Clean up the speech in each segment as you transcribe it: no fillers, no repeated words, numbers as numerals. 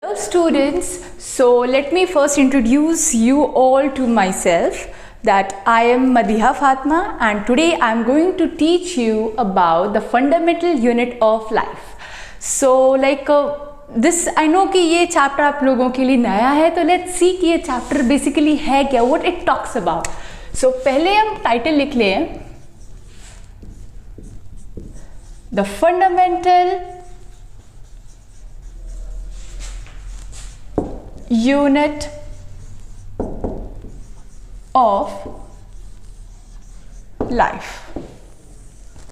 Hello students, so let me first introduce you all to myself that I am Madiha Fatma and today I am going to teach you about the fundamental unit of life. So this I know कि ये chapter आप लोगों के लिए नया है, तो let's see कि ये chapter basically है क्या, what it talks about. So पहले हम title लिख लें, the fundamental unit of life.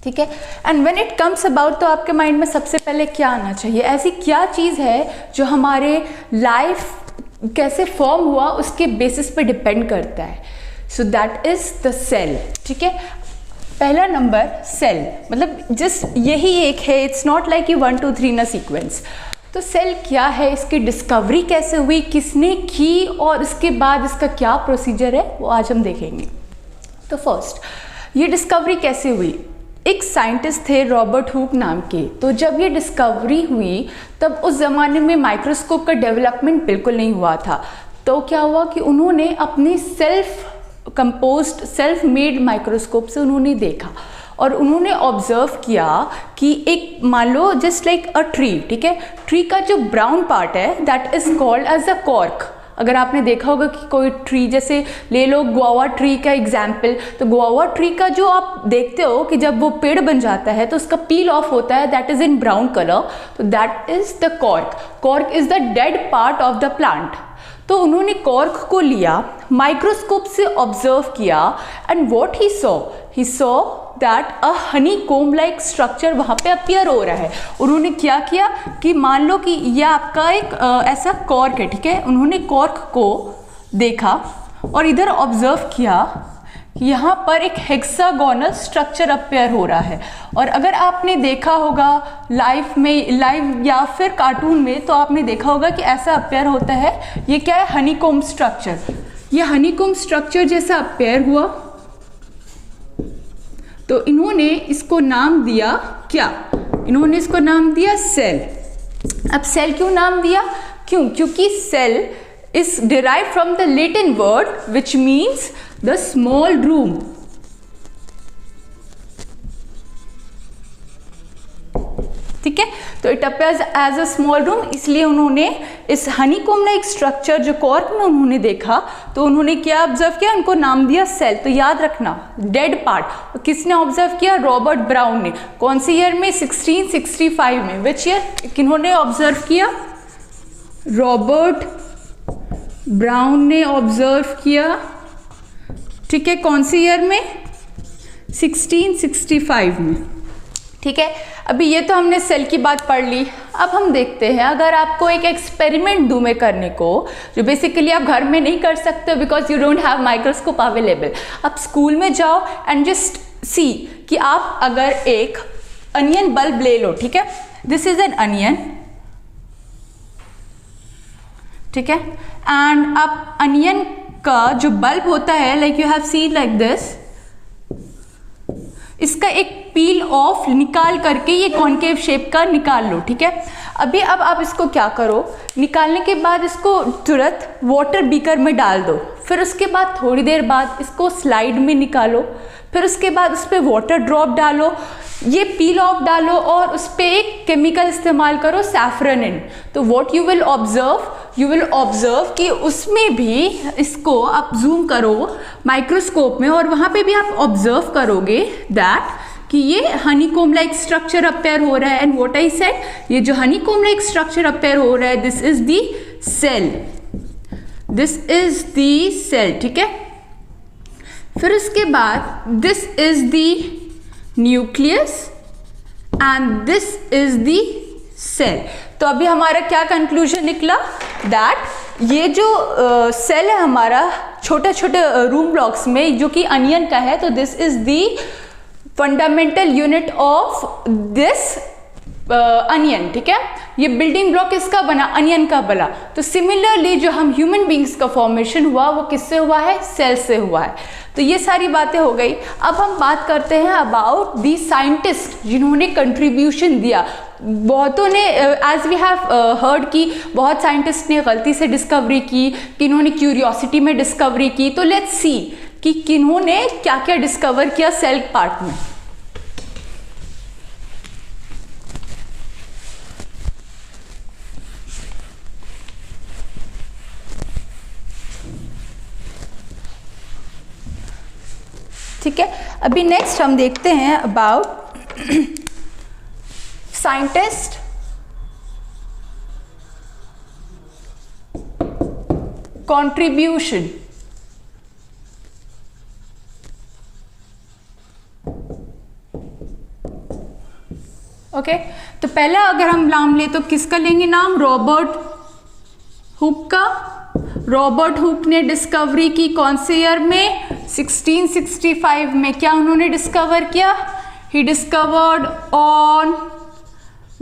ठीक है. And when it comes about, तो आपके माइंड में सबसे पहले क्या आना चाहिए, ऐसी क्या चीज़ है जो हमारे लाइफ कैसे फॉर्म हुआ उसके बेसिस पे डिपेंड करता है. So that is the cell. ठीक है. पहला नंबर सेल, मतलब जस्ट यही एक है, it's not like you 1 2 3 in a sequence. तो सेल क्या है, इसकी डिस्कवरी कैसे हुई, किसने की और इसके बाद इसका क्या प्रोसीजर है, वो आज हम देखेंगे. तो फर्स्ट, ये डिस्कवरी कैसे हुई. एक साइंटिस्ट थे रॉबर्ट हुक नाम के. तो जब ये डिस्कवरी हुई तब उस ज़माने में माइक्रोस्कोप का डेवलपमेंट बिल्कुल नहीं हुआ था. तो क्या हुआ कि उन्होंने अपनी self composed self made microscope से उन्होंने देखा और उन्होंने ऑब्जर्व किया कि एक मान लो जस्ट लाइक अ ट्री. ठीक है. ट्री का जो ब्राउन पार्ट है that is called as a cork. अगर आपने देखा होगा कि कोई ट्री, जैसे ले लो गुआवा ट्री का एग्जाम्पल, तो गुआवा ट्री का जो आप देखते हो कि जब वो पेड़ बन जाता है तो उसका पील ऑफ होता है, that is in brown colour. तो that is the cork. Cork is the dead part of the plant. तो उन्होंने कॉर्क को लिया, माइक्रोस्कोप से ऑब्जर्व किया and what he saw that a honeycomb like structure वहाँ पे अपीयर हो रहा है. उन्होंने क्या किया कि मान लो कि यह आपका एक ऐसा कॉर्क है. ठीक है. उन्होंने कॉर्क को देखा और इधर ऑब्जर्व किया कि यहाँ पर एक हेक्सागोनल स्ट्रक्चर अपीयर हो रहा है. और अगर आपने देखा होगा लाइव या फिर कार्टून में, तो आपने देखा होगा कि ऐसा अपीयर होता है. ये क्या है, हनीकोम स्ट्रक्चर. ये हनीकोम स्ट्रक्चर जैसा अपीयर हुआ तो इन्होंने इसको नाम दिया क्या, इन्होंने इसको नाम दिया सेल. अब सेल क्यों नाम दिया, क्योंकि cell is derive from the Latin word which means the small room. ठीक है. तो it appears as a small room, इसलिए उन्होंने इस हनीकोम लाइक स्ट्रक्चर जो कॉर्क में उन्होंने देखा, तो उन्होंने क्या ऑब्जर्व किया, उनको नाम दिया सेल. तो याद रखना, डेड पार्ट किसने ऑब्जर्व किया, रॉबर्ट ब्राउन ने. कौन सी ईयर में, 1665 में. विच ईयर, किन्होंने ऑब्जर्व किया, रॉबर्ट ब्राउन ने ऑब्जर्व किया. ठीक है. कौन सी ईयर में, 1665 में. ठीक है. अभी ये तो हमने सेल की बात पढ़ ली. अब हम देखते हैं, अगर आपको एक एक्सपेरिमेंट दूं मैं करने को, जो बेसिकली आप घर में नहीं कर सकते because you don't have microscope available. आप स्कूल में जाओ एंड जस्ट सी कि आप अगर एक अनियन बल्ब ले लो. ठीक है. This is an onion. ठीक है. एंड आप अनियन का जो बल्ब होता है, like you have seen like this, इसका एक पील ऑफ निकाल करके ये कॉन्केव शेप का निकाल लो. ठीक है. अभी अब आप इसको क्या करो, निकालने के बाद इसको तुरंत वाटर बीकर में डाल दो. फिर उसके बाद थोड़ी देर बाद इसको स्लाइड में निकालो. फिर उसके बाद उस पर वाटर ड्रॉप डालो, ये पील ऑफ डालो और उस पर एक केमिकल इस्तेमाल करो, सैफरनिन. तो व्हाट यू विल ऑब्जर्व कि उसमें भी, इसको आप जूम करो माइक्रोस्कोप में और वहाँ पे भी आप ऑब्जर्व करोगे दैट कि ये हनीकोम लाइक स्ट्रक्चर अपीयर हो रहा है. एंड व्हाट आई सेड, ये जो हनीकोम लाइक स्ट्रक्चर अपीयर हो रहा है, this is the cell. This is the cell. ठीक है. फिर उसके बाद this is the nucleus and this is the cell. तो अभी हमारा क्या कंक्लूजन निकला, दैट ये जो सेल है हमारा छोटे छोटे रूम ब्लॉक्स में, जो कि अनियन का है, तो this is the fundamental unit of this onion. ठीक है. ये बिल्डिंग ब्लॉक किसका बना, अनियन का बना. तो सिमिलरली जो हम ह्यूमन बींग्स का फॉर्मेशन हुआ वो किससे हुआ है, सेल से हुआ है. तो ये सारी बातें हो गई. अब हम बात करते हैं अबाउट दी साइंटिस्ट जिन्होंने कंट्रीब्यूशन दिया. बहुतों ने एज वी हैव हर्ड कि बहुत साइंटिस्ट ने गलती से डिस्कवरी की, किन्होंने क्यूरियोसिटी में डिस्कवरी की। तो लेट्स सी कि किन्होंने क्या क्या डिस्कवर किया सेल पार्ट में। ठीक है, अभी नेक्स्ट हम देखते हैं अबाउट साइंटिस्ट कंट्रीब्यूशन। ओके, तो पहला अगर हम नाम ले तो किसका लेंगे नाम? रॉबर्ट हुक का। रॉबर्ट हुक ने डिस्कवरी की कौन से ईयर में? 1665 में। क्या उन्होंने डिस्कवर किया? He discovered on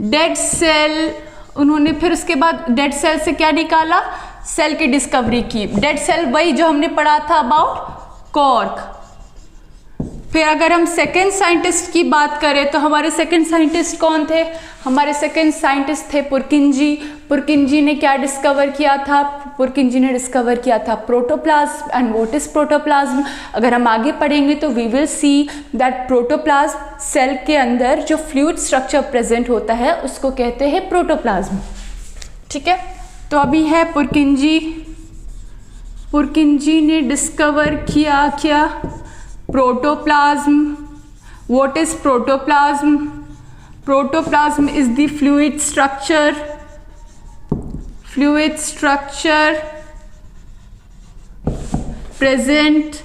dead cell. उन्होंने फिर उसके बाद डेड सेल से क्या निकाला? सेल की डिस्कवरी की। डेड सेल वही जो हमने पढ़ा था अबाउट कॉर्क। फिर अगर हम सेकेंड साइंटिस्ट की बात करें तो हमारे सेकेंड साइंटिस्ट कौन थे? हमारे सेकेंड साइंटिस्ट थे पुरकिंजी। पुरकिंजी ने क्या डिस्कवर किया था? पुरकिंजी ने डिस्कवर किया था protoplasm. And what is protoplasm? अगर हम आगे पढ़ेंगे तो we will see that protoplasm cell के अंदर जो फ्लूइड स्ट्रक्चर प्रेजेंट होता है उसको कहते हैं प्रोटोप्लाज्म। ठीक है, तो अभी है पुरकिंजी। पुरकिंजी ने डिस्कवर किया क्या? Protoplasm. What is protoplasm? Protoplasm is the fluid structure present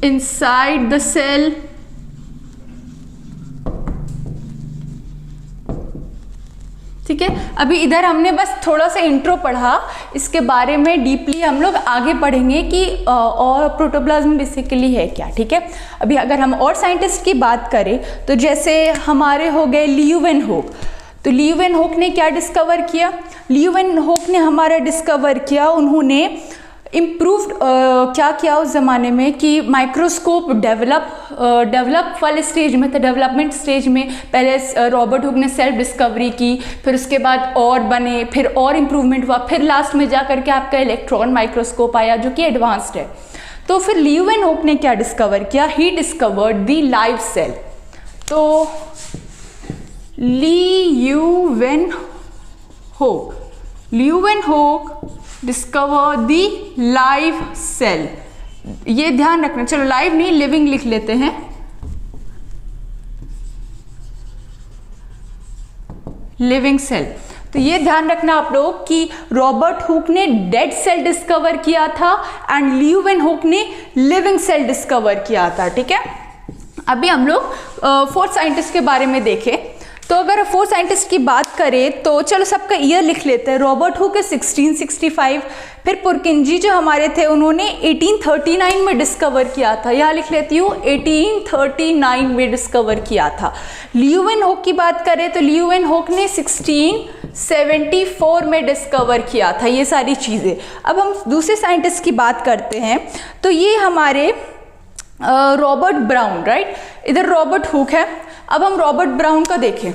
inside the cell. ठीक है, अभी इधर हमने बस थोड़ा सा इंट्रो पढ़ा, इसके बारे में डीपली हम लोग आगे पढ़ेंगे कि और प्रोटोप्लाज्म बेसिकली है क्या। ठीक है, अभी अगर हम और साइंटिस्ट की बात करें तो जैसे हमारे हो गए लीeuwenhoek। तो लीeuwenhoek ने क्या डिस्कवर किया? लीeuwenhoek ने हमारा डिस्कवर किया, उन्होंने इम्प्रूव्ड क्या किया उस ज़माने में कि माइक्रोस्कोप डेवलप वाले स्टेज में था, डेवलपमेंट स्टेज में पहले रॉबर्ट हुक ने सेल्फ डिस्कवरी की, फिर उसके बाद और बने, फिर और इम्प्रूवमेंट हुआ, फिर लास्ट में जा करके आपका इलेक्ट्रॉन माइक्रोस्कोप आया जो कि एडवांस्ड है। तो फिर लीeuwenhoek ने क्या डिस्कवर किया? He discovered the live cell. तो लीeuwenhoek डिस्कवर द लाइव सेल। ये ध्यान रखना, चलो लाइव नहीं लिविंग लिख लेते हैं। Living cell. तो ये ध्यान रखना आप लोग कि रॉबर्ट हुक ने डेड सेल डिस्कवर किया था एंड लीeuwenhoek ने लिविंग सेल डिस्कवर किया था। ठीक है, अभी हम लोग फोर्थ साइंटिस्ट के बारे में देखें तो अगर फोर्थ साइंटिस्ट की बात करें तो चलो सबका ईयर लिख लेते हैं। रॉबर्ट हुक 1665, फिर पुरकिंजी जो हमारे थे उन्होंने 1839 में डिस्कवर किया था, यहाँ लिख लेती हूँ 1839 में डिस्कवर किया था। लीeuwenhoek की बात करें तो लीeuwenhoek ने 1674 में डिस्कवर किया था ये सारी चीज़ें। अब हम दूसरे साइंटिस्ट की बात करते हैं तो ये हमारे रॉबर्ट ब्राउन, राइट। इधर रॉबर्ट हुक है, अब हम रॉबर्ट ब्राउन का देखें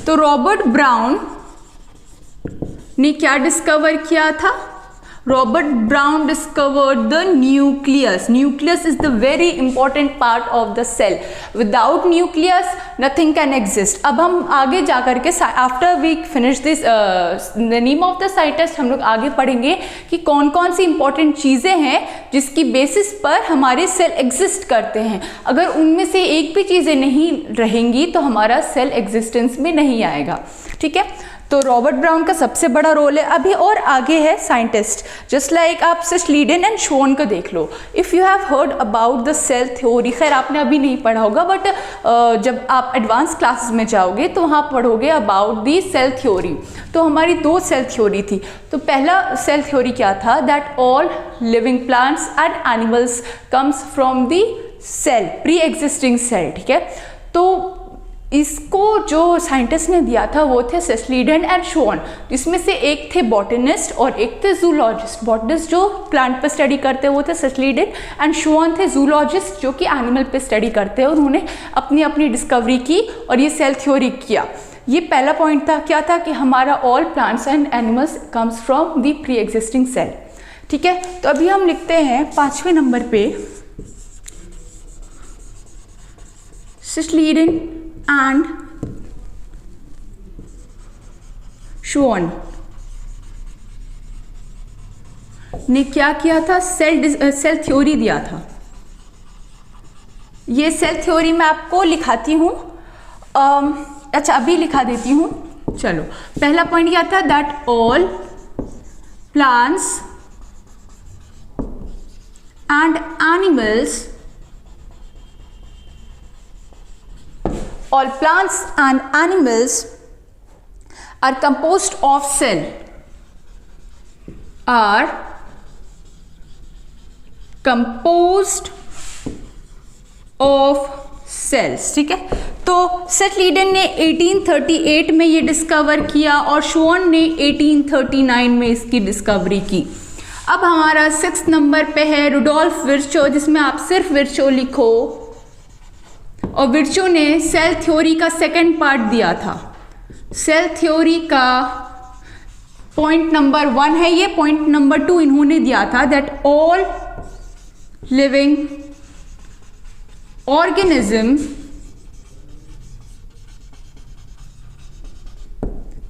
तो रॉबर्ट ब्राउन ने क्या डिस्कवर किया था? Robert Brown discovered the nucleus. Nucleus is the very important part of the cell. Without nucleus nothing can exist. अब हम आगे जा करके after we finish this the name of the scientist हम लोग आगे पढ़ेंगे कि कौन कौन सी इंपॉर्टेंट चीज़ें हैं जिसकी बेसिस पर हमारे सेल एग्जिस्ट करते हैं। अगर उनमें से एक भी चीज़ें नहीं रहेंगी तो हमारा सेल एग्जिस्टेंस में नहीं आएगा। ठीक है, तो रॉबर्ट ब्राउन का सबसे बड़ा रोल है। अभी और आगे है साइंटिस्ट जस्ट लाइक आप स्लीडन एंड शोन को देख लो। If you have heard about the cell theory, खैर आपने अभी नहीं पढ़ा होगा बट जब आप एडवांस क्लासेस में जाओगे तो वहाँ पढ़ोगे अबाउट दी सेल थ्योरी। तो हमारी दो सेल थ्योरी थी। तो पहला सेल थ्योरी क्या था? That all living plants and animals comes from the cell, pre existing cell. ठीक है, तो इसको जो साइंटिस्ट ने दिया था वो थे सेस्लीडन एंड शोन। इसमें से एक थे बॉटनिस्ट और एक थे जूलॉजिस्ट। बॉटनिस्ट जो प्लांट पर स्टडी करते हैं वो थे सेस्लीडन, एंड शोन थे जूलॉजिस्ट जो कि एनिमल पे स्टडी करते हैं। उन्होंने अपनी अपनी डिस्कवरी की और ये सेल थ्योरी किया। ये पहला पॉइंट था, क्या था कि हमारा all plants and animals comes from the pre existing cell. ठीक है, तो अभी हम लिखते हैं 5वें नंबर पे सेस्लीडन एंड शोन ने क्या किया था, सेल थ्योरी दिया था। ये सेल थ्योरी मैं आपको लिखाती हूँ, अच्छा अभी लिखा देती हूँ। चलो, पहला पॉइंट क्या था, that all plants and animals, all plants and animals are composed of cell, are composed of cells। ठीक है, तो सेस्लीडन ने 1838 में ये डिस्कवर किया और शोन ने 1839 में इसकी डिस्कवरी की। अब हमारा 6 नंबर पे है रुडोल्फ विर्चो, जिसमें आप सिर्फ विर्चो लिखो, और विर्चो ने सेल थ्योरी का सेकंड पार्ट दिया था। सेल थ्योरी का पॉइंट नंबर 1 है ये, पॉइंट नंबर 2 इन्होंने दिया था, that all living organism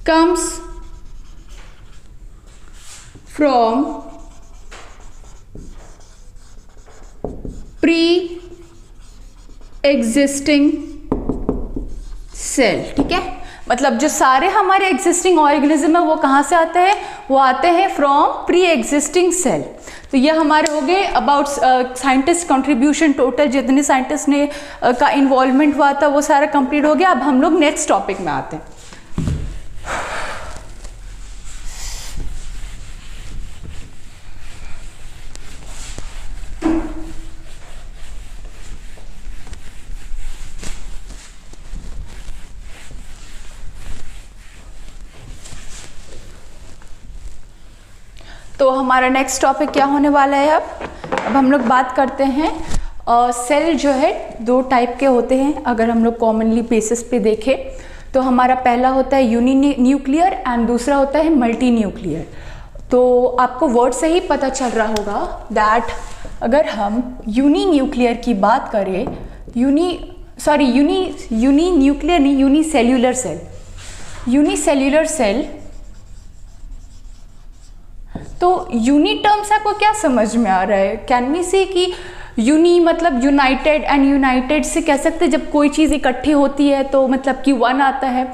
comes from pre-existing cell। ठीक है, मतलब जो सारे हमारे एग्जिस्टिंग ऑर्गेनिज्म है वो कहाँ से आते हैं, वो आते हैं फ्रॉम प्री एग्जिस्टिंग सेल। तो ये हमारे हो गए अबाउट साइंटिस्ट कंट्रीब्यूशन, टोटल जितने साइंटिस्ट ने का इन्वॉल्वमेंट हुआ था वो सारा कंप्लीट हो गया। अब हम लोग नेक्स्ट टॉपिक में आते हैं। तो हमारा नेक्स्ट टॉपिक क्या होने वाला है, अब हम लोग बात करते हैं सेल जो है 2 टाइप के होते हैं। अगर हम लोग कॉमनली बेसिस पे देखें तो हमारा पहला होता है यूनी न्यूक्लियर एंड दूसरा होता है मल्टी न्यूक्लियर। तो आपको वर्ड से ही पता चल रहा होगा दैट अगर हम यूनी न्यूक्लियर की बात करें, यूनी न्यूक्लियर नहीं, यूनिसेल्यूलर सेल। यूनिसेल्यूलर सेल, तो यूनी टर्म से आपको क्या समझ में आ रहा है? कैन वी से कि यूनी मतलब यूनाइटेड, एंड यूनाइटेड से कह सकते हैं जब कोई चीज़ इकट्ठी होती है तो मतलब कि 1 आता है,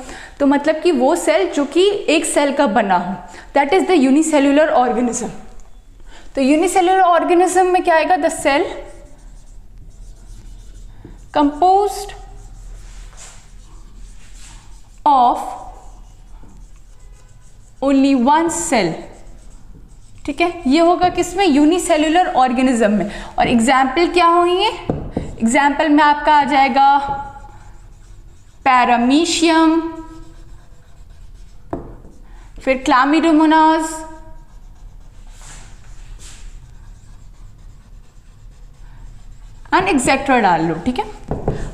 तो मतलब कि वो सेल जो कि एक सेल का बना हो, that is the unicellular organism. तो यूनिसेल्यूलर ऑर्गेनिज्म में क्या आएगा, the cell composed of only 1 cell. ठीक है, ये होगा किसमें, यूनिसेल्यूलर ऑर्गेनिज्म में। और एग्जाम्पल क्या होंगे, एग्जाम्पल में आपका आ जाएगा पैरामीशियम, फिर क्लामिडोमोनास, एंड एक्सेट्रा डाल लो। ठीक है,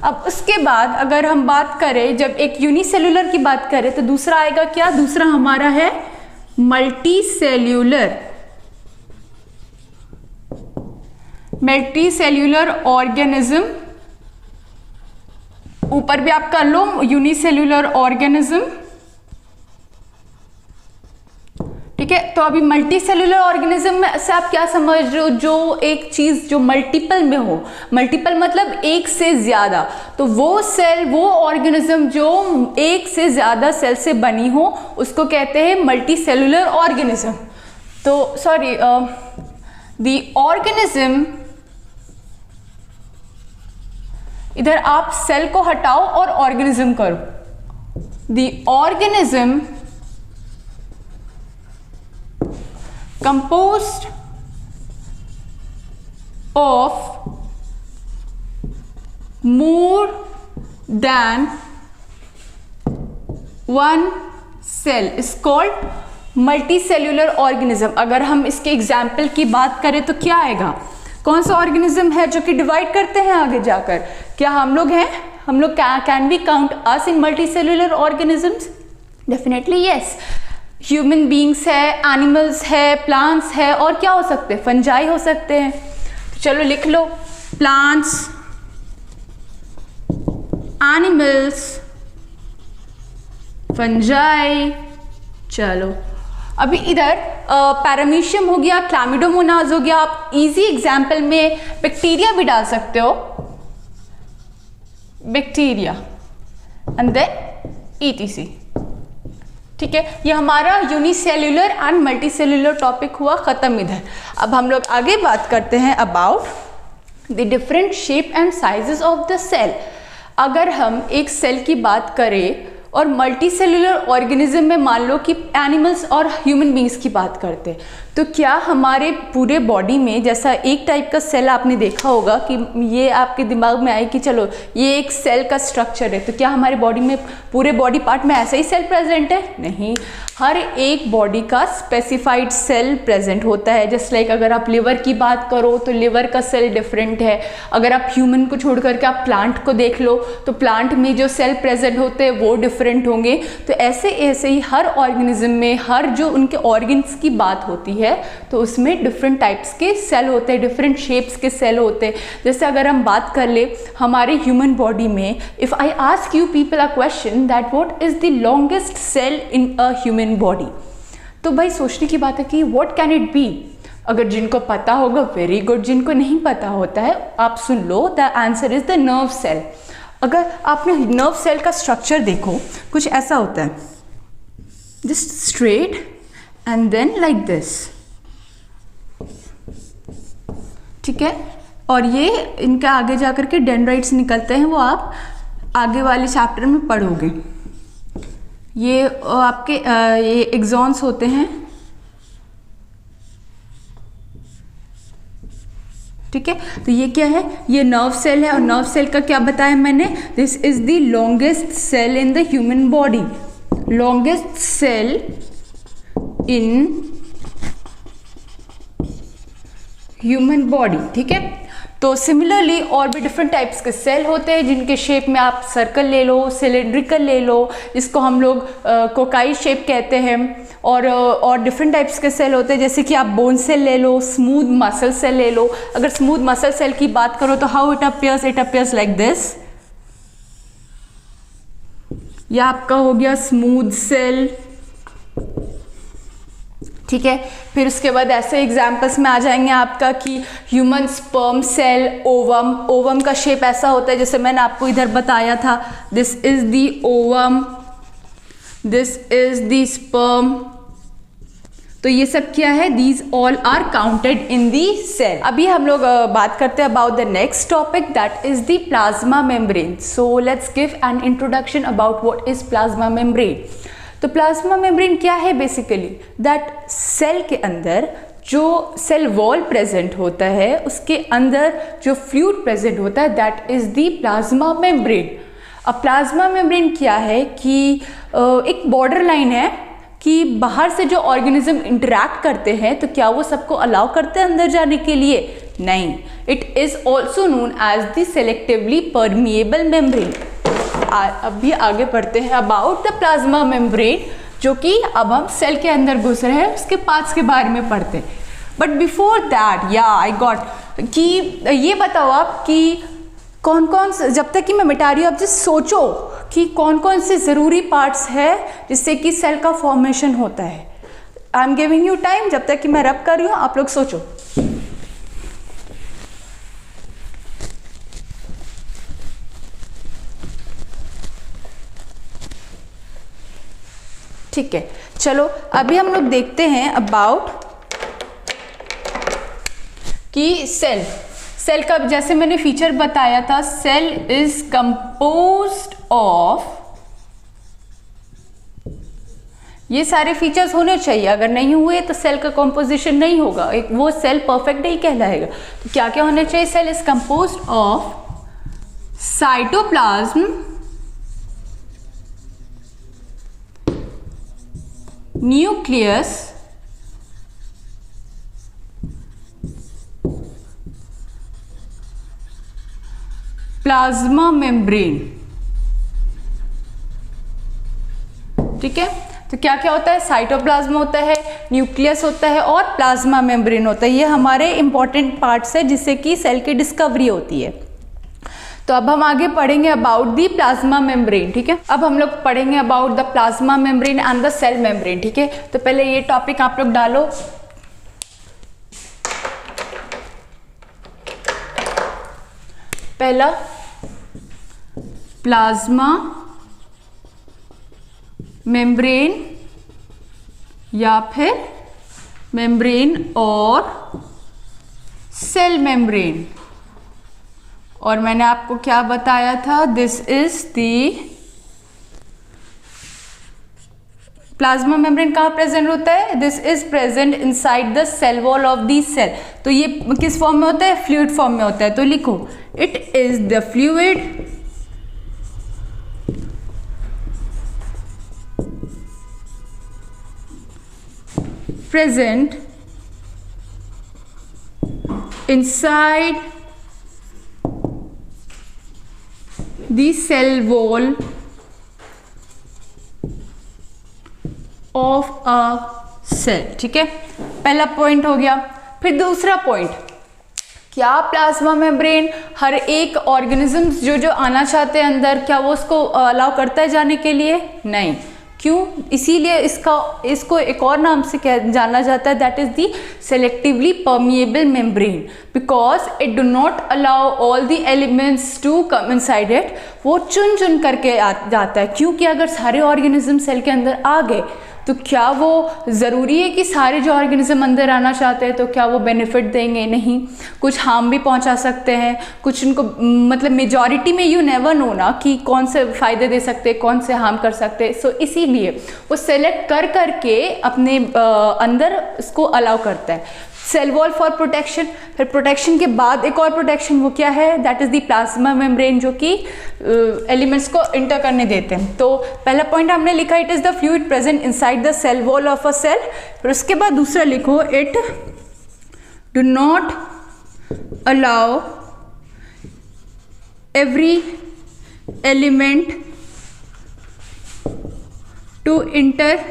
अब उसके बाद अगर हम बात करें, जब एक यूनिसेल्यूलर की बात करें तो दूसरा आएगा क्या, दूसरा हमारा है multi cellular. Multi cellular organism, ऊपर भी आप कर लो यूनिसेल्यूलर ऑर्गेनिज्म। ठीक है, तो अभी मल्टी सेल्यूलर ऑर्गेनिज्म में से आप क्या समझ रहे हो, जो एक चीज जो मल्टीपल में हो, मल्टीपल मतलब एक से ज्यादा, तो वो सेल, वो ऑर्गेनिज्म जो एक से ज्यादा सेल से बनी हो उसको कहते हैं मल्टी सेल्यूलर ऑर्गेनिज्म। तो सॉरी, द ऑर्गेनिज्म, इधर आप सेल को हटाओ और ऑर्गेनिज्म करो, the organism composed of more than one cell is called multicellular organism. अगर हम इसके एग्जाम्पल की बात करें तो क्या आएगा? कौन सा ऑर्गेनिज्म है जो कि डिवाइड करते हैं आगे जाकर? क्या हम लोग हैं? हम लोग can we count us in multicellular organisms? Definitely yes. Human beings है, एनिमल्स है, प्लांट्स है, और क्या हो सकते हैं? फंजाई हो सकते हैं। तो चलो लिख लो, प्लांट्स, एनिमल्स, फंजाई। चलो अभी इधर पैरामीशियम हो गया, क्लामिडोमोनास हो गया। आप इजी एग्जाम्पल में बैक्टीरिया भी डाल सकते हो, बैक्टीरिया एंड देन ETC। ठीक है, ये हमारा यूनिसेल्यूलर एंड मल्टीसेल्यूलर टॉपिक हुआ खत्म इधर। अब हम लोग आगे बात करते हैं about the different shape and sizes of the cell. अगर हम एक सेल की बात करें और मल्टी सेल्यूलर ऑर्गेनिज्म में मान लो कि एनिमल्स और ह्यूमन बींग्स की बात करते हैं, तो क्या हमारे पूरे बॉडी में जैसा एक टाइप का सेल आपने देखा होगा कि ये आपके दिमाग में आए कि चलो ये एक सेल का स्ट्रक्चर है, तो क्या हमारे बॉडी में पूरे बॉडी पार्ट में ऐसा ही सेल प्रेजेंट है? नहीं, हर एक बॉडी का स्पेसिफाइड सेल प्रेजेंट होता है। जस्ट लाइक अगर आप लिवर की बात करो तो लिवर का सेल डिफरेंट है। अगर आप ह्यूमन को छोड़ करके आप प्लांट को देख लो तो प्लांट में जो सेल प्रेजेंट होते हैं वो डिफरेंट होंगे। तो ऐसे ऐसे ही हर ऑर्गेनिज्म में हर जो उनके ऑर्गन्स की बात होती है तो उसमें डिफरेंट टाइप्स के सेल होते हैं, डिफरेंट शेप्स के सेल होते हैं। जैसे अगर हम बात कर ले हमारे ह्यूमन बॉडी में, if I ask you people a question that what is the longest cell in a human body, तो भाई सोचने की बात है कि व्हाट कैन इट बी। अगर जिनको पता होगा वेरी गुड, जिनको नहीं पता होता है आप सुन लो, the answer is the nerve cell. अगर आपने नर्व सेल का स्ट्रक्चर देखो कुछ ऐसा होता है, just straight and then like this. ठीक है, और ये इनके आगे जाकर के डेंड्राइट्स निकलते हैं, वो आप आगे वाले चैप्टर में पढ़ोगे। ये आपके ये एक्सॉन्स होते हैं। ठीक है, तो ये क्या है? ये नर्व सेल है, और नर्व सेल का क्या बताया मैंने? This is the longest cell in the human body, longest cell in human body. ठीक है, तो सिमिलरली और भी डिफरेंट टाइप्स के सेल होते हैं जिनके शेप में आप सर्कल ले लो, सिलेंड्रिकल ले लो, जिसको हम लोग कोकाई शेप कहते हैं, और डिफरेंट टाइप्स के सेल होते हैं जैसे कि आप बोन सेल ले लो, स्मूथ मसल सेल ले लो। अगर स्मूथ मसल सेल की बात करो तो how it appears like this. यह आपका हो गया स्मूथ सेल। ठीक है, फिर उसके बाद ऐसे एग्जाम्पल्स में आ जाएंगे आपका कि human sperm cell, ovum. Ovum का शेप ऐसा होता है जैसे मैंने आपको इधर बताया था, this is the ovum, this is the sperm. तो ये सब क्या है? These all are counted in the cell. अभी हम लोग बात करते हैं about the next topic that is the plasma membrane. So let's give an introduction about what is plasma membrane. तो प्लाज्मा मेम्ब्रेन क्या है? बेसिकली दैट सेल के अंदर जो सेल वॉल प्रेजेंट होता है उसके अंदर जो फ्लूइड प्रेजेंट होता है that is the plasma membrane. अब प्लाज्मा मेम्ब्रेन क्या है कि एक बॉर्डर लाइन है कि बाहर से जो ऑर्गेनिज्म इंटरैक्ट करते हैं तो क्या वो सबको अलाउ करते हैं अंदर जाने के लिए? नहीं, it is also known as the selectively permeable membrane. अभी आगे बढ़ते हैं अबाउट द प्लाज्मा मेम्ब्रेन, जो कि अब हम सेल के अंदर घुस रहे हैं, उसके पार्ट्स के बारे में पढ़ते हैं। But before that I got कि ये बताओ आप कि कौन कौन से, जब तक कि मैं मिटा रही हूँ आप जस्ट सोचो कि कौन कौन से ज़रूरी पार्ट्स है जिससे कि सेल का फॉर्मेशन होता है। I am giving you time, जब तक कि मैं रब कर रही हूँ आप लोग सोचो। ठीक है, चलो अभी हम लोग देखते हैं अबाउट कि सेल का जैसे मैंने फीचर बताया था, सेल इज कंपोज्ड ऑफ, ये सारे फीचर्स होने चाहिए। अगर नहीं हुए तो सेल का कॉम्पोजिशन नहीं होगा, एक वो सेल परफेक्ट नहीं कहलाएगा। तो क्या क्या होने चाहिए? Cell is composed of cytoplasm, nucleus plasma membrane. ठीक है, तो क्या क्या होता है, साइटोप्लाज्म होता है, न्यूक्लियस होता है और प्लाज्मा मेम्ब्रेन होता है। ये हमारे इंपॉर्टेंट पार्ट्स है जिससे कि सेल की डिस्कवरी होती है। तो अब हम आगे पढ़ेंगे अबाउट द प्लाज्मा मेम्ब्रेन। ठीक है, अब हम लोग पढ़ेंगे about the plasma membrane and the cell membrane. ठीक है, तो पहले ये टॉपिक आप लोग डालो। पहला, प्लाज्मा मेम्ब्रेन या फिर मेम्ब्रेन और सेल मेम्ब्रेन। और मैंने आपको क्या बताया था, this is the plasma membrane कहाँ प्रेजेंट होता है, this is present inside the cell wall of the cell. तो ये किस फॉर्म में होता है, फ्लूइड फॉर्म में होता है। तो लिखो, it is the fluid present inside the cell wall of a cell। ठीक है, पहला पॉइंट हो गया। फिर दूसरा पॉइंट, क्या प्लाज्मा मेम्ब्रेन हर एक ऑर्गेनिजम्स जो जो आना चाहते हैं अंदर, क्या वो उसको अलाउ करता है जाने के लिए? नहीं। क्यों? इसीलिए इसको एक और नाम से जाना जाता है, that is the selectively permeable membrane, because it do not allow all the elements to come inside it. वो चुन चुन करके जाता है, क्योंकि अगर सारे ऑर्गेनिज्म सेल के अंदर आ गए तो क्या वो ज़रूरी है कि सारे जो ऑर्गेनिज्म अंदर आना चाहते हैं तो क्या वो बेनिफिट देंगे? नहीं, कुछ हार्म भी पहुंचा सकते हैं, कुछ उनको मतलब मेजॉरिटी में यू नेवर नो ना कि कौन से फ़ायदे दे सकते हैं, कौन से हार्म कर सकते हैं। सो इसीलिए वो सेलेक्ट कर करके अपने अंदर इसको अलाउ करता है। सेल वॉल फॉर प्रोटेक्शन, फिर प्रोटेक्शन के बाद एक और प्रोटेक्शन, वो क्या है, that is the plasma membrane, जो कि एलिमेंट्स को इंटर करने देते हैं। तो पहला पॉइंट हमने लिखा, it is the fluid present inside the cell wall of a cell. फिर उसके बाद दूसरा लिखो, it do not allow every element to enter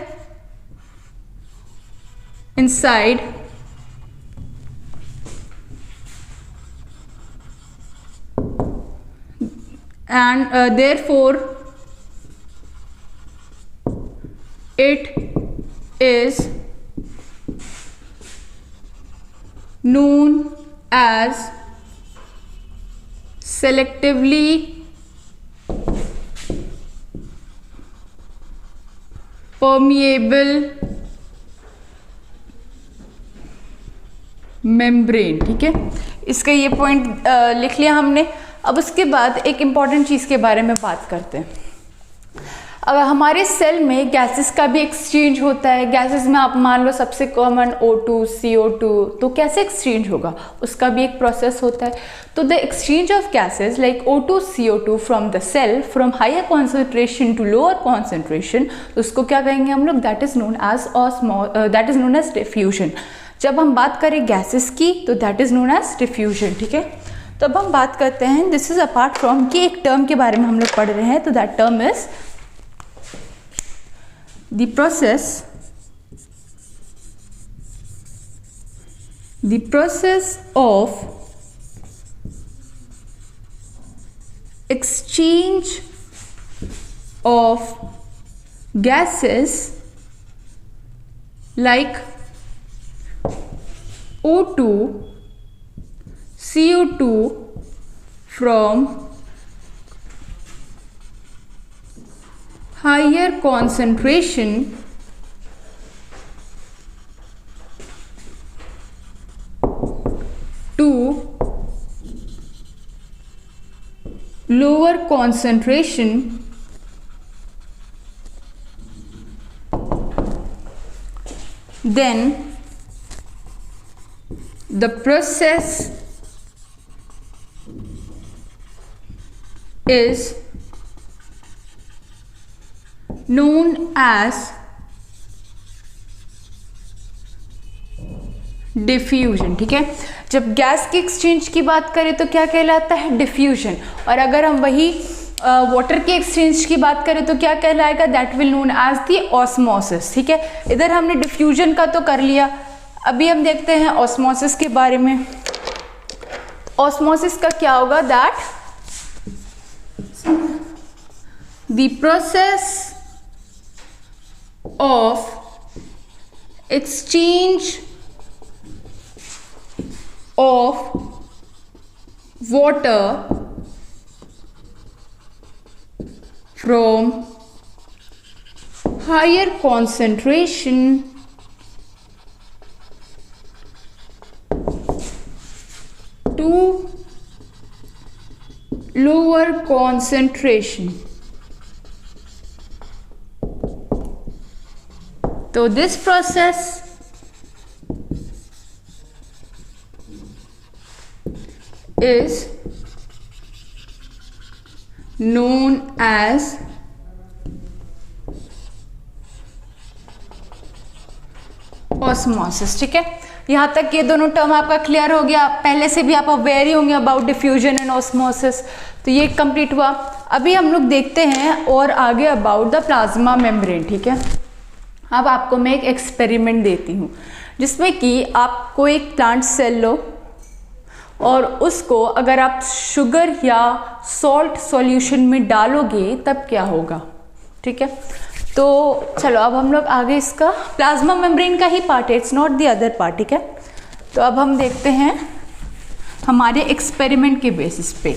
inside and therefore it is known as selectively permeable membrane. ठीक है, इसका ये पॉइंट लिख लिया हमने। अब उसके बाद एक इम्पॉर्टेंट चीज़ के बारे में बात करते हैं। अगर हमारे सेल में गैसेस का भी एक्सचेंज होता है, गैसेस में आप मान लो सबसे कॉमन O2, CO2, तो कैसे एक्सचेंज होगा, उसका भी एक प्रोसेस होता है। तो the exchange of gases like O2, CO2 from the cell from higher concentration to lower concentration, तो उसको क्या कहेंगे हम लोग, that is known as diffusion. जब हम बात करें गैसेस की तो that is known as diffusion. ठीक है, तो अब हम बात करते हैं, दिस इज अपार्ट फ्रॉम कि एक टर्म के बारे में हम लोग पढ़ रहे हैं, तो that term is the process of exchange of gases like O2, CO2 from higher concentration to lower concentration, then the process is known as diffusion, ठीक है। जब गैस की एक्सचेंज की बात करें तो क्या कहलाता है, डिफ्यूजन। और अगर हम वही वाटर के एक्सचेंज की बात करें तो क्या कहलाएगा, that will known as the osmosis, ठीक है। इधर हमने डिफ्यूजन का तो कर लिया, अभी हम देखते हैं ऑस्मोसिस के बारे में। ऑस्मोसिस का क्या होगा, that the process of exchange of water from higher concentration to lower concentration. So this process is known as osmosis, ठीक है। यहाँ तक ये दोनों टर्म आपका क्लियर हो गया, पहले से भी आप अवेयर ही होंगे अबाउट डिफ्यूजन एंड ऑस्मोसिस, तो ये कंप्लीट हुआ। अभी हम लोग देखते हैं और आगे अबाउट द प्लाज्मा मेम्ब्रेन, ठीक है। अब आपको मैं एक एक्सपेरिमेंट देती हूँ जिसमें कि आपको एक प्लांट सेल लो और उसको अगर आप शुगर या सॉल्ट सॉल्यूशन में डालोगे तब क्या होगा, ठीक है। तो चलो अब हम लोग आगे, इसका प्लाज्मा मेम्ब्रेन का ही पार्ट है, it's not the other part, ठीक है। तो अब हम देखते हैं हमारे एक्सपेरिमेंट के बेसिस पे।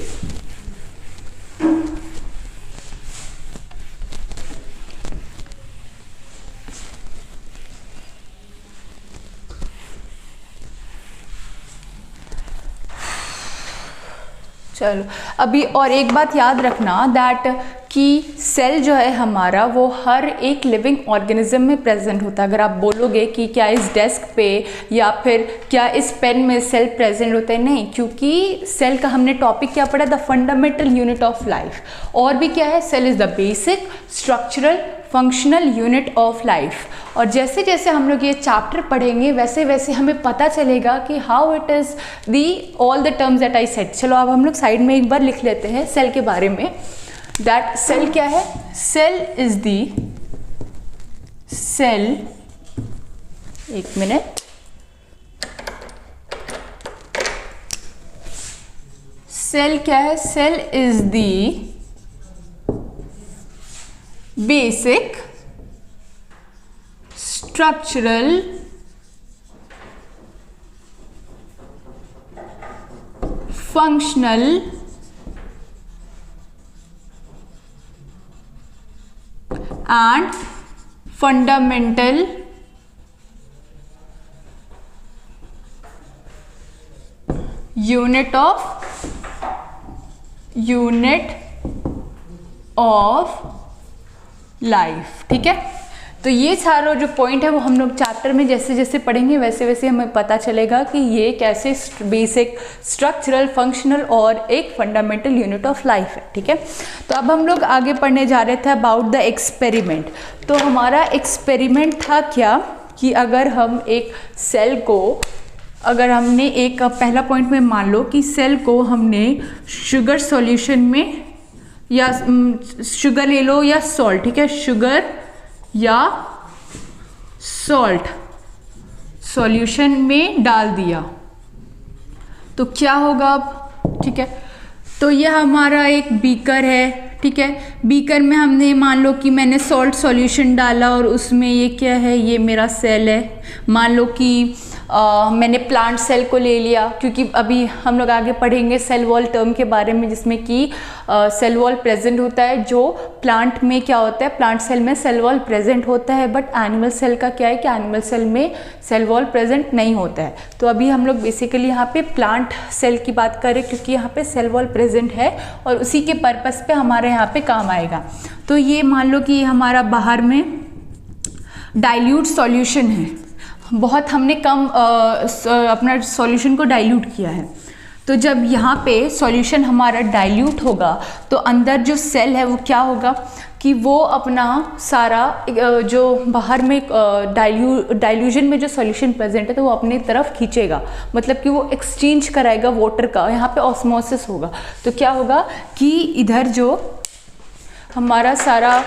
चलो अभी और एक बात याद रखना, दैट कि सेल जो है हमारा वो हर एक लिविंग ऑर्गेनिज्म में प्रेजेंट होता है। अगर आप बोलोगे कि क्या इस डेस्क पे या फिर क्या इस पेन में सेल प्रेजेंट होते हैं, नहीं, क्योंकि सेल का हमने टॉपिक क्या पढ़ा, the fundamental unit of life. और भी क्या है, cell is the basic structural functional unit of life. और जैसे जैसे हम लोग ये चैप्टर पढ़ेंगे वैसे वैसे हमें पता चलेगा कि how it is the all the terms that I said. चलो अब हम लोग साइड में एक बार लिख लेते हैं सेल के बारे में, दैट सेल क्या है, सेल इज दी सेल, एक मिनट, सेल क्या है, cell is the basic structural functional and fundamental unit of life, ठीक है। तो ये सारा जो पॉइंट है वो हम लोग चैप्टर में जैसे जैसे पढ़ेंगे वैसे वैसे हमें पता चलेगा कि ये कैसे बेसिक स्ट्रक्चरल फंक्शनल और एक फंडामेंटल यूनिट ऑफ लाइफ है, ठीक है। तो अब हम लोग आगे पढ़ने जा रहे थे अबाउट द एक्सपेरिमेंट। तो हमारा एक्सपेरिमेंट था क्या कि अगर हम एक सेल को, अगर हमने एक पहला पॉइंट में मान लो कि सेल को हमने शुगर सॉल्यूशन में, या शुगर ले लो या सॉल्ट, ठीक है, शुगर या सॉल्ट सॉल्यूशन में डाल दिया तो क्या होगा अब, ठीक है। तो यह हमारा एक बीकर है, ठीक है। बीकर में हमने मान लो कि मैंने सॉल्ट सॉल्यूशन डाला और उसमें ये क्या है, ये मेरा सेल है। मान लो कि मैंने प्लांट सेल को ले लिया, क्योंकि अभी हम लोग आगे पढ़ेंगे सेल वॉल टर्म के बारे में जिसमें कि सेल वॉल प्रेजेंट होता है, जो प्लांट में क्या होता है, प्लांट सेल में सेल वॉल प्रेजेंट होता है, बट एनिमल सेल का क्या है कि एनिमल सेल में सेल वॉल प्रेजेंट नहीं होता है। तो अभी हम लोग बेसिकली यहाँ पे प्लांट सेल की बात करें क्योंकि यहाँ पे सेल वॉल प्रेजेंट है और उसी के पर्पस पे हमारे यहाँ पे काम आएगा। तो ये मान लो कि हमारा बाहर में डाइल्यूट सॉल्यूशन है, बहुत हमने कम अपना सॉल्यूशन को डाइल्यूट किया है। तो जब यहाँ पे सॉल्यूशन हमारा डाइल्यूट होगा तो अंदर जो सेल है वो क्या होगा कि वो अपना सारा जो बाहर में डाइल्यूजन में जो सॉल्यूशन प्रेजेंट है तो वो अपनी तरफ खींचेगा, मतलब कि वो एक्सचेंज कराएगा वाटर का, यहाँ पे ऑस्मोसिस होगा। तो क्या होगा कि इधर जो हमारा सारा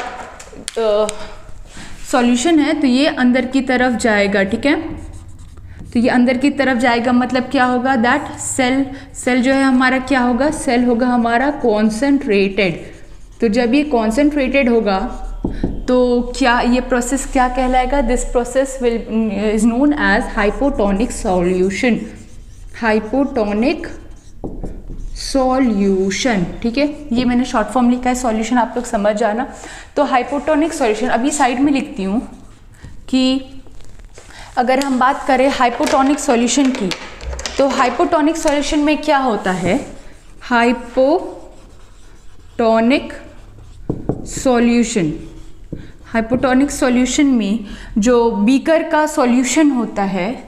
सॉल्यूशन है तो ये अंदर की तरफ जाएगा, ठीक है। तो ये अंदर की तरफ जाएगा, मतलब क्या होगा, दैट सेल जो है हमारा क्या होगा, सेल होगा हमारा कॉन्सेंट्रेटेड। तो जब ये कॉन्सेंट्रेटेड होगा तो क्या ये प्रोसेस क्या कहलाएगा, this process is known as hypotonic solution, hypotonic solution, ठीक है। ये मैंने शॉर्ट फॉर्म लिखा है, सॉल्यूशन आप लोग समझ जाना। तो हाइपोटोनिक सॉल्यूशन अभी साइड में लिखती हूँ कि अगर हम बात करें हाइपोटोनिक सॉल्यूशन की, तो हाइपोटोनिक सॉल्यूशन में क्या होता है, हाइपोटोनिक सॉल्यूशन, हाइपोटोनिक सॉल्यूशन में जो बीकर का सॉल्यूशन होता है,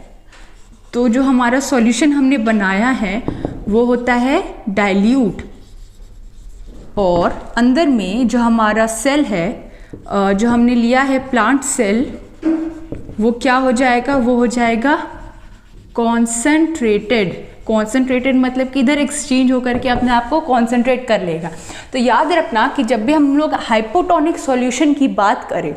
तो जो हमारा सॉल्यूशन हमने बनाया है वो होता है डाइल्यूट, और अंदर में जो हमारा सेल है जो हमने लिया है प्लांट सेल, वो क्या हो जाएगा, वो हो जाएगा कॉन्सेंट्रेटेड। कॉन्सेंट्रेटेड मतलब कि इधर एक्सचेंज होकर के अपने आप को कॉन्सेंट्रेट कर लेगा। तो याद रखना कि जब भी हम लोग हाइपोटोनिक सॉल्यूशन की बात करें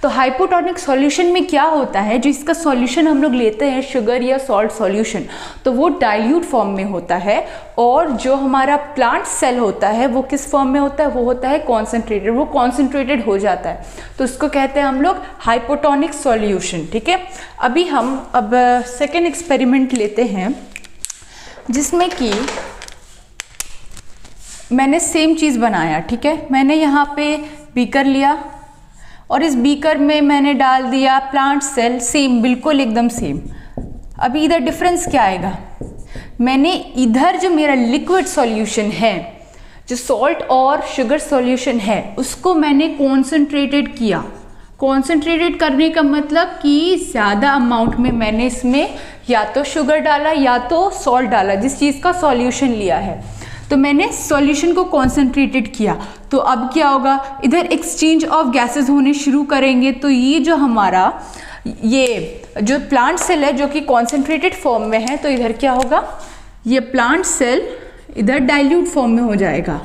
तो हाइपोटोनिक सॉल्यूशन में क्या होता है, जो इसका सॉल्यूशन हम लोग लेते हैं शुगर या सॉल्ट सॉल्यूशन, तो वो डाइल्यूट फॉर्म में होता है, और जो हमारा प्लांट सेल होता है वो किस फॉर्म में होता है, वो होता है कॉन्सेंट्रेटेड, वो कॉन्सेंट्रेटेड हो जाता है। तो इसको कहते हैं हम लोग हाइपोटोनिक सॉल्यूशन, ठीक है। अभी हम सेकेंड एक्सपेरिमेंट लेते हैं जिसमें कि मैंने सेम चीज़ बनाया, ठीक है। मैंने यहाँ पे बीकर लिया और इस बीकर में मैंने डाल दिया प्लांट सेल, सेम बिल्कुल एकदम सेम। अभी इधर डिफरेंस क्या आएगा, मैंने इधर जो मेरा लिक्विड सॉल्यूशन है, जो सॉल्ट और शुगर सॉल्यूशन है, उसको मैंने कॉन्सेंट्रेटेड किया। कॉन्सेंट्रेटेड करने का मतलब कि ज़्यादा अमाउंट में मैंने इसमें या तो शुगर डाला या तो सॉल्ट डाला, जिस चीज़ का सॉल्यूशन लिया है, तो मैंने सॉल्यूशन को कॉन्सेंट्रेटेड किया। तो अब क्या होगा, इधर एक्सचेंज ऑफ गैसेस होने शुरू करेंगे। तो ये जो हमारा ये जो प्लांट सेल है जो कि कॉन्सेंट्रेटेड फॉर्म में है, तो इधर क्या होगा, ये प्लांट सेल इधर डाइल्यूट फॉर्म में हो जाएगा,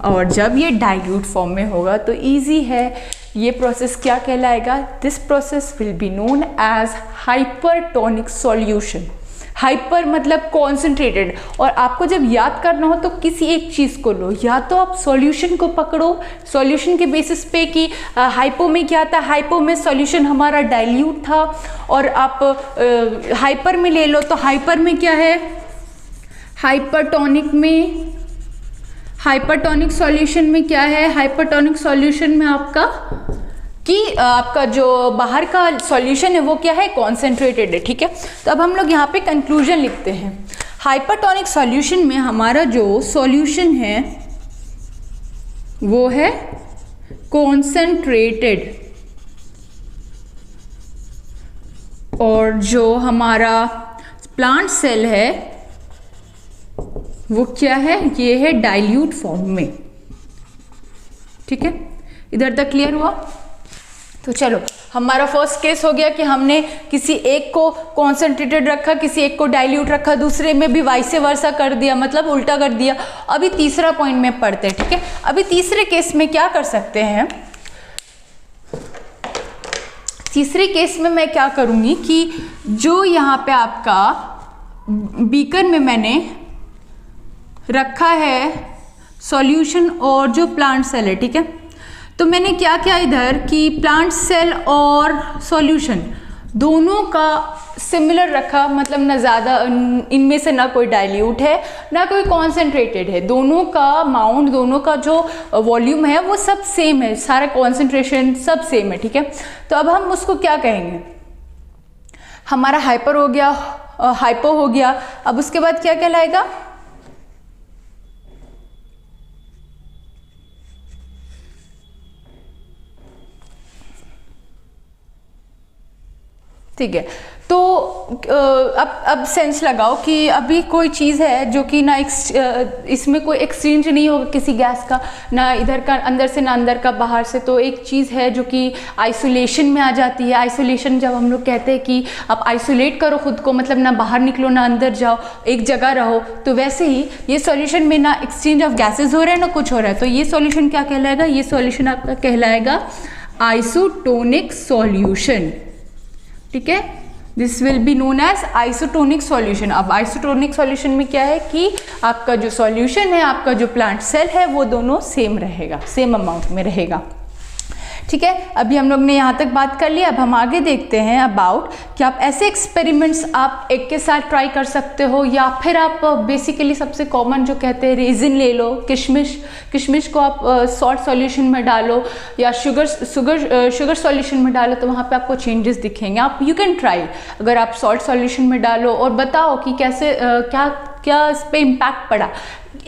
और जब ये डाइल्यूट फॉर्म में होगा तो इजी है, ये प्रोसेस क्या कहलाएगा, this process will be known as hypertonic solution. Hyper मतलब कॉन्सेंट्रेटेड, और आपको जब याद करना हो तो किसी एक चीज़ को लो, या तो आप सॉल्यूशन को पकड़ो, सॉल्यूशन के बेसिस पे कि हाइपो में क्या था, हाइपो में सॉल्यूशन हमारा डाइल्यूट था, और आप हाइपर में ले लो, तो हाइपर में क्या है, हाइपरटोनिक में, हाइपरटोनिक सॉल्यूशन में क्या है, हाइपरटोनिक सॉल्यूशन में आपका आपका जो बाहर का सॉल्यूशन है वो क्या है, कॉन्सेंट्रेटेड है, ठीक है। तो अब हम लोग यहाँ पे कंक्लूजन लिखते हैं। हाइपरटोनिक सॉल्यूशन में हमारा जो सॉल्यूशन है वो है कॉन्सेंट्रेटेड, और जो हमारा प्लांट सेल है वो क्या है, ये है डाइल्यूट फॉर्म में, ठीक है। इधर तक क्लियर हुआ। तो चलो, हमारा फर्स्ट केस हो गया कि हमने किसी एक को कॉन्सेंट्रेटेड रखा, किसी एक को डाइल्यूट रखा, दूसरे में भी वाइसे वर्सा कर दिया, मतलब उल्टा कर दिया। अभी तीसरा पॉइंट में पढ़ते हैं, ठीक है। अभी तीसरे केस में क्या कर सकते हैं, तीसरे केस में मैं क्या करूंगी कि जो यहाँ पे आपका बीकर में मैंने रखा है सॉल्यूशन और जो प्लांट सेल है, ठीक है, तो मैंने क्या किया इधर कि प्लांट सेल और सॉल्यूशन दोनों का सिमिलर रखा, मतलब ना ज़्यादा इनमें से ना कोई डाइल्यूट है ना कोई कॉन्सेंट्रेटेड है, दोनों का अमाउंट, दोनों का जो वॉल्यूम है वो सब सेम है, सारा कॉन्सेंट्रेशन सब सेम है, ठीक है। तो अब हम उसको क्या कहेंगे, हमारा हाइपर हो गया, हाइपो हो गया, अब उसके बाद क्या कहलाएगा, ठीक है। तो अब सेंस लगाओ कि अभी कोई चीज़ है जो कि ना इसमें कोई एक्सचेंज नहीं होगा किसी गैस का, ना इधर का अंदर से ना अंदर का बाहर से। तो एक चीज़ है जो कि आइसोलेशन में आ जाती है। आइसोलेशन जब हम लोग कहते हैं कि आप आइसोलेट करो खुद को, मतलब ना बाहर निकलो ना अंदर जाओ, एक जगह रहो, तो वैसे ही ये सॉल्यूशन में ना एक्सचेंज ऑफ गैसेज हो रहा है ना कुछ हो रहा है। तो ये सॉल्यूशन क्या कहलाएगा? ये सॉल्यूशन आपका कहलाएगा आइसोटोनिक सॉल्यूशन। ठीक है, this will be known as isotonic solution. अब आइसोटोनिक सॉल्यूशन में क्या है कि आपका जो सॉल्यूशन है, आपका जो प्लांट सेल है, वो दोनों सेम रहेगा, सेम अमाउंट में रहेगा। ठीक है, अभी हम लोग ने यहाँ तक बात कर लिया। अब हम आगे देखते हैं अबाउट कि आप ऐसे एक्सपेरिमेंट्स आप एक के साथ ट्राई कर सकते हो, या फिर आप बेसिकली सबसे कॉमन जो कहते हैं रेजिन ले लो, किशमिश को आप सॉल्ट सॉल्यूशन में डालो या शुगर सॉल्यूशन में डालो, तो वहाँ पे आपको चेंजेस दिखेंगे। आप यू कैन ट्राई, अगर आप सॉल्ट सॉल्यूशन में डालो और बताओ कि कैसे क्या इस पर इम्पैक्ट पड़ा।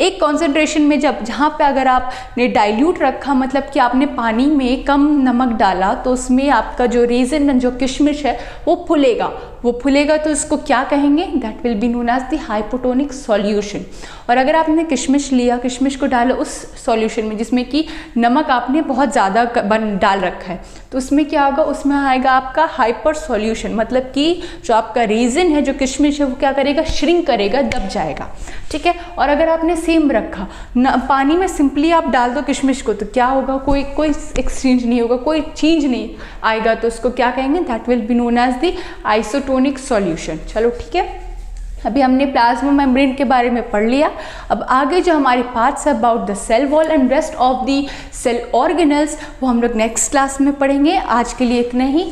एक कॉन्सेंट्रेशन में जहाँ पे अगर आपने डाइल्यूट रखा, मतलब कि आपने पानी में कम नमक डाला, तो उसमें आपका जो रेजिन जो किशमिश है वो फूलेगा तो इसको क्या कहेंगे? That will be known as the hypotonic solution. और अगर आपने किशमिश लिया, किशमिश को डालो उस सॉल्यूशन में जिसमें कि नमक आपने बहुत ज़्यादा डाल रखा है, तो उसमें क्या होगा? उसमें आएगा आपका हाइपर सॉल्यूशन, मतलब कि जो आपका रेजिन है, जो किशमिश है, वो क्या करेगा? श्रिंक करेगा, दब जाएगा। ठीक है, और अगर आपने सेम रखा पानी में, सिंपली आप डाल दो किशमिश को, तो क्या होगा? कोई एक्सचेंज नहीं होगा, कोई चेंज नहीं आएगा, तो उसको क्या कहेंगे? That will be known as the isotonic solution. चलो ठीक है, अभी हमने प्लाज्मा मेम्ब्रेन के बारे में पढ़ लिया। अब आगे जो हमारे पार्ट्स है about the cell wall and rest of the cell organelles, वो हम लोग नेक्स्ट क्लास में पढ़ेंगे। आज के लिए इतना ही।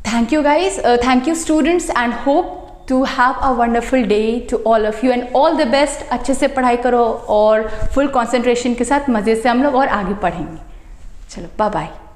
Thank you guys, thank you students, and hope to have a wonderful day to all of you and all the best। अच्छे से पढ़ाई करो और फुल कंसंट्रेशन के साथ मज़े से हम लोग और आगे पढ़ेंगे। चलो बाय बाय।